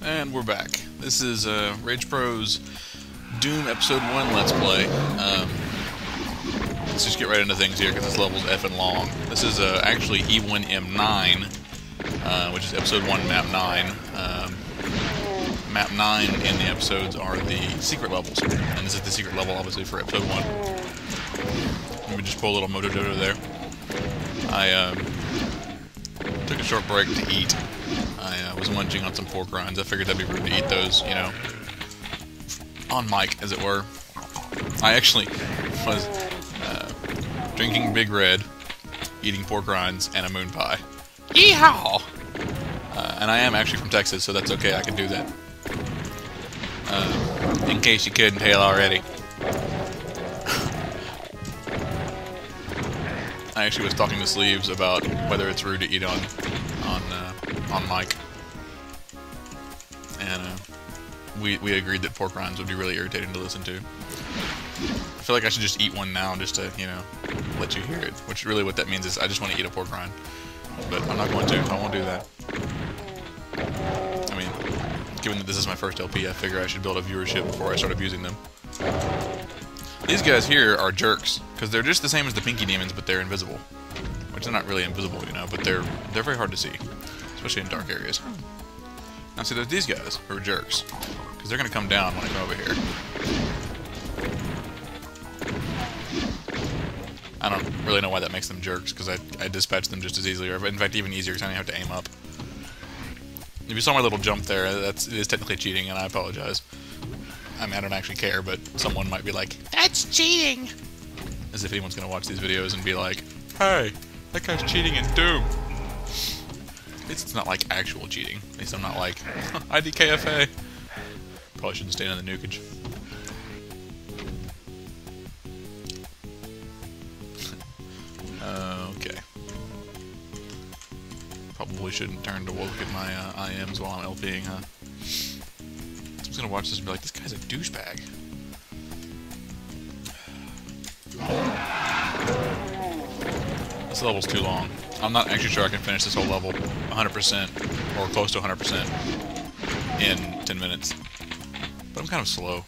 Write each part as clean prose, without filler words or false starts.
And we're back. This is Rage Pro's Doom Episode 1 Let's Play. Let's just get right into things here because this level's effing long. This is actually E1M9, which is Episode 1, Map 9. Map 9 in the episodes are the secret levels, and this is the secret level, obviously, for Episode 1. Let me just pull a little mojo-dojo there. I took a short break to eat. I was munching on some pork rinds. I figured that'd be rude to eat those, you know, on mic, as it were. I actually was drinking Big Red, eating pork rinds, and a moon pie. Yeehaw! And I am actually from Texas, so that's okay, I can do that. In case you couldn't tell already. I actually was talking to Sleeves about whether it's rude to eat on mic, and we agreed that pork rinds would be really irritating to listen to. I feel like I should just eat one now just to, you know, let you hear it, which really what that means is I just want to eat a pork rind, but I'm not going to. I won't do that. I mean, given that this is my first LP, I figure I should build a viewership before I start abusing them. These guys here are jerks, because they're just the same as the Pinky Demons, but they're invisible. Which they're not really invisible, you know, but they're very hard to see, especially in dark areas. Now see, there's these guys who are jerks, because they're going to come down when I come over here. I don't really know why that makes them jerks, because I dispatch them just as easily, or in fact even easier, because I only have to aim up. If you saw my little jump there, it is technically cheating, and I apologize. I mean, I don't actually care, but someone might be like, "That's cheating!" As if anyone's going to watch these videos and be like, "Hey, that guy's cheating in Doom." At least it's not like actual cheating. At least I'm not like, IDKFA. Probably shouldn't stand in the nukage. Okay. Probably shouldn't turn to look at my IMs while I'm LPing, huh? Someone's gonna watch this and be like, this guy's a douchebag. This level's too long. I'm not actually sure I can finish this whole level 100% or close to 100% in 10 minutes. But I'm kind of slow.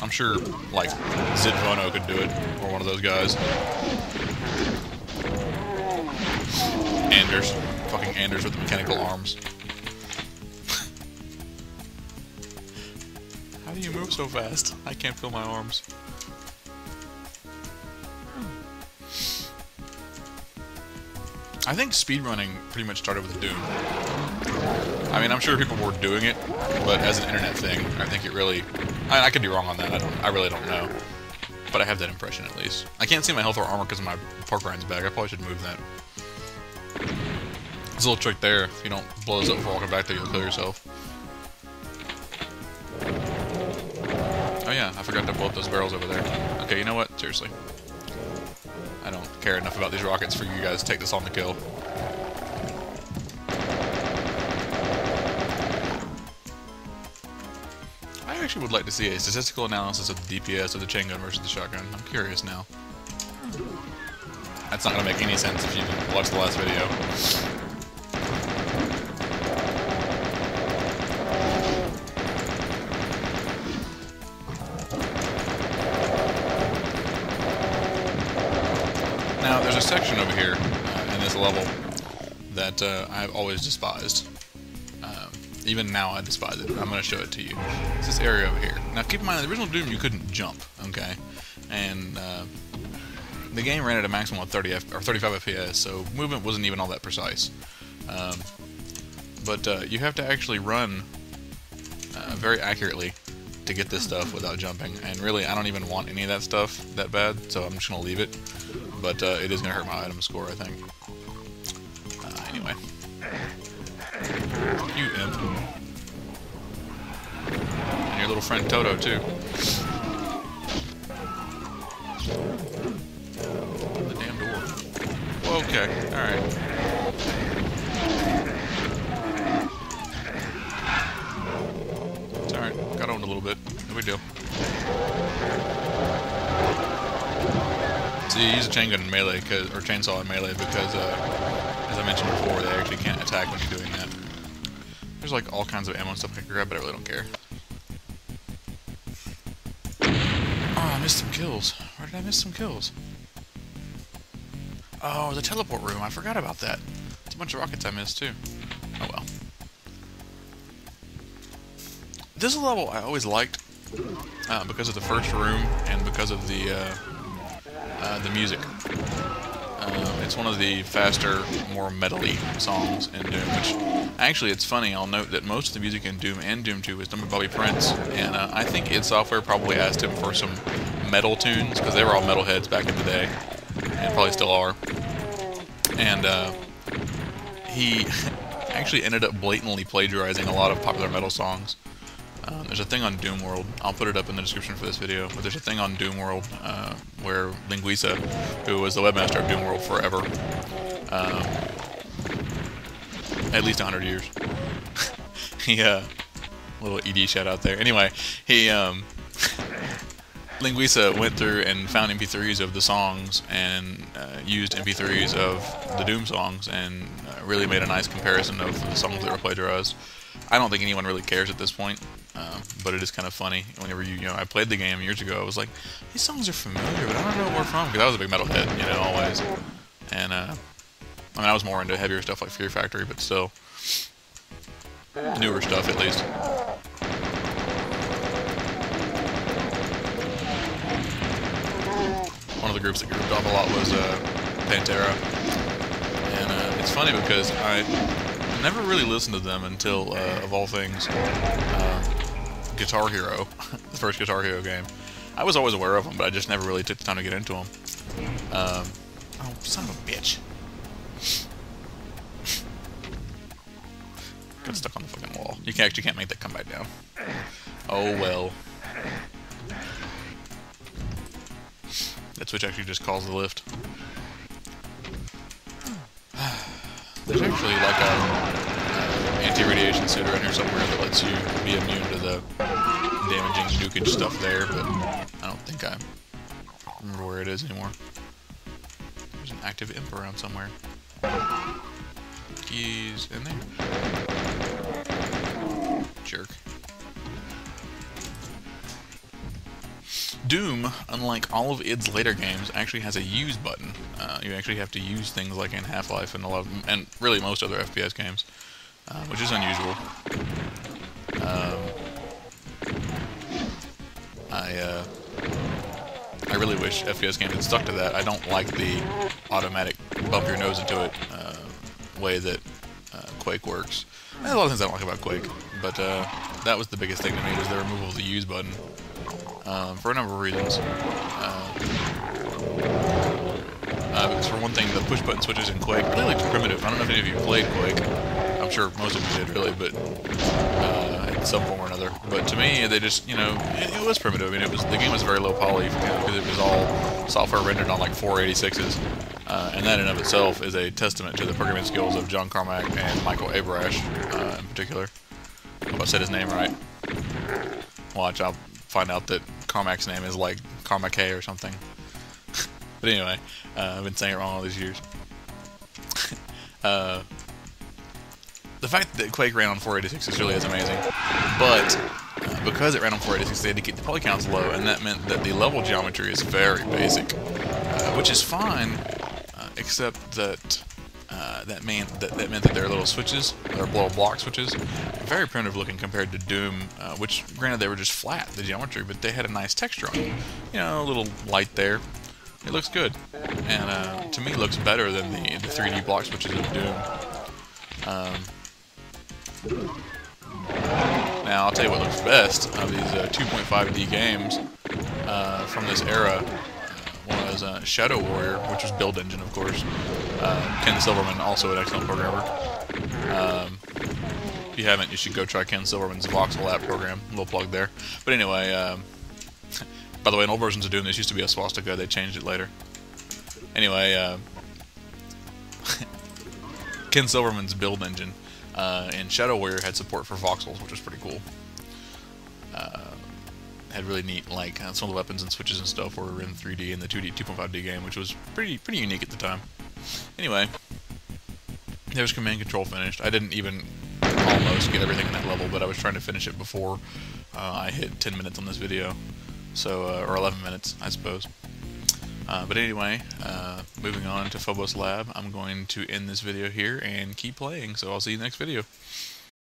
I'm sure, like, Zidvono could do it, or one of those guys. Anders. Fucking Anders with the mechanical arms. How do you move so fast? I can't feel my arms. I think speedrunning pretty much started with Doom. I mean, I'm sure people were doing it, but as an internet thing, I think it really... I could be wrong on that, I really don't know. But I have that impression, at least. I can't see my health or armor because of my pork rinds bag. I probably should move that. There's a little trick there. If you don't blow this up before walking back there, you'll kill yourself. Oh yeah, I forgot to blow up those barrels over there. Okay, you know what? Seriously. I don't care enough about these rockets for you guys to take this on the kill. I actually would like to see a statistical analysis of the DPS of the chain gun versus the shotgun. I'm curious now. That's not going to make any sense if you watch the last video. Now, there's a section over here in this level that I've always despised. Even now I despise it. I'm going to show it to you. It's this area over here. Now keep in mind, in the original Doom you couldn't jump, okay? And the game ran at a maximum of 35 FPS, so movement wasn't even all that precise. But you have to actually run very accurately to get this stuff without jumping. And really, I don't even want any of that stuff that bad, so I'm just going to leave it. But it is going to hurt my item score, I think. Anyway. You imp. And your little friend Toto, too. Open the damn door. Okay, alright. It's alright. Got owned a little bit. No big deal. So you use a chain gun in melee, or chainsaw in melee, because, as I mentioned before, they actually can't attack when you're doing that. There's like all kinds of ammo and stuff I can grab, but I really don't care. Oh, I missed some kills. Where did I miss some kills? Oh, the teleport room. I forgot about that. It's a bunch of rockets I missed too. Oh well. This level I always liked because of the first room and because of the music. It's one of the faster, more metal-y songs in Doom, which, actually, it's funny, I'll note that most of the music in Doom and Doom 2 was done by Bobby Prince, and I think id Software probably asked him for some metal tunes, because they were all metalheads back in the day, and probably still are. And he actually ended up blatantly plagiarizing a lot of popular metal songs. There's a thing on Doom World, I'll put it up in the description for this video, but there's a thing on Doom World where Linguica, who was the webmaster of Doom World forever, at least 100 years, he, little ED shout out there, anyway, he, Linguica went through and found MP3s of the songs and used MP3s of the Doom songs and really made a nice comparison of the songs that were plagiarized. I don't think anyone really cares at this point, but it is kind of funny. Whenever I played the game years ago, I was like, these songs are familiar, but I don't know where from, because I was a big metalhead, always. And, I mean, I was more into heavier stuff like Fear Factory, but still, newer stuff at least. One of the groups that grouped off a lot was Pantera, and it's funny because I never really listened to them until, of all things, Guitar Hero, the first Guitar Hero game. I was always aware of them, but I just never really took the time to get into them. Oh, son of a bitch. Got stuck on the fucking wall. You actually can't make that come back down. Oh well. That switch actually just caused the lift. There's actually like a anti-radiation suit around here somewhere that lets you be immune to the damaging nukage stuff there, but I don't think I remember where it is anymore. There's an active imp around somewhere. Keys in there. Jerk. Doom, unlike all of id's later games, actually has a use button. You actually have to use things like in Half-Life and a lot of, and really most other FPS games, which is unusual. I really wish FPS games had stuck to that. I don't like the automatic bump your nose into it way that Quake works. There's a lot of things I don't like about Quake, but that was the biggest thing to me, was the removal of the use button. For a number of reasons. Because for one thing, the push button switches in Quake really looked primitive. I don't know if any of you played Quake. I'm sure most of you did, really, but in some form or another. But to me, they just, it was primitive. I mean, the game was very low poly because it was all software rendered on like 486s. And that in of itself is a testament to the programming skills of John Carmack and Michael Abrash in particular. I hope I said his name right. Watch, I'll find out that Carmack's name is like Carmack or something. But anyway, I've been saying it wrong all these years. The fact that Quake ran on 486 really is amazing, but because it ran on 486, they had to keep the poly counts low, and that meant that the level geometry is very basic, which is fine, except that that meant that their little switches, their little block switches, very primitive looking compared to Doom, which, granted, they were just flat, the geometry, but they had a nice texture on them. A little light there. It looks good, and to me looks better than the 3D block switches of Doom. Now, I'll tell you what looks best of these 2.5D games from this era. One was Shadow Warrior, which was Build Engine, of course. Ken Silverman, also an excellent programmer. If you haven't, you should go try Ken Silverman's Voxel app program. A little plug there. But anyway, by the way, in old versions of Doom, this used to be a swastika. They changed it later. Anyway, Ken Silverman's Build Engine and Shadow Warrior had support for voxels, which was pretty cool. Had really neat, like, some of the weapons and switches and stuff were in 3D in the 2.5D game, which was pretty unique at the time. Anyway, there's command control finished. I didn't even almost get everything in that level, but I was trying to finish it before I hit 10 minutes on this video, so or 11 minutes, I suppose. But anyway, moving on to Phobos Lab, I'm going to end this video here and keep playing, so I'll see you next video.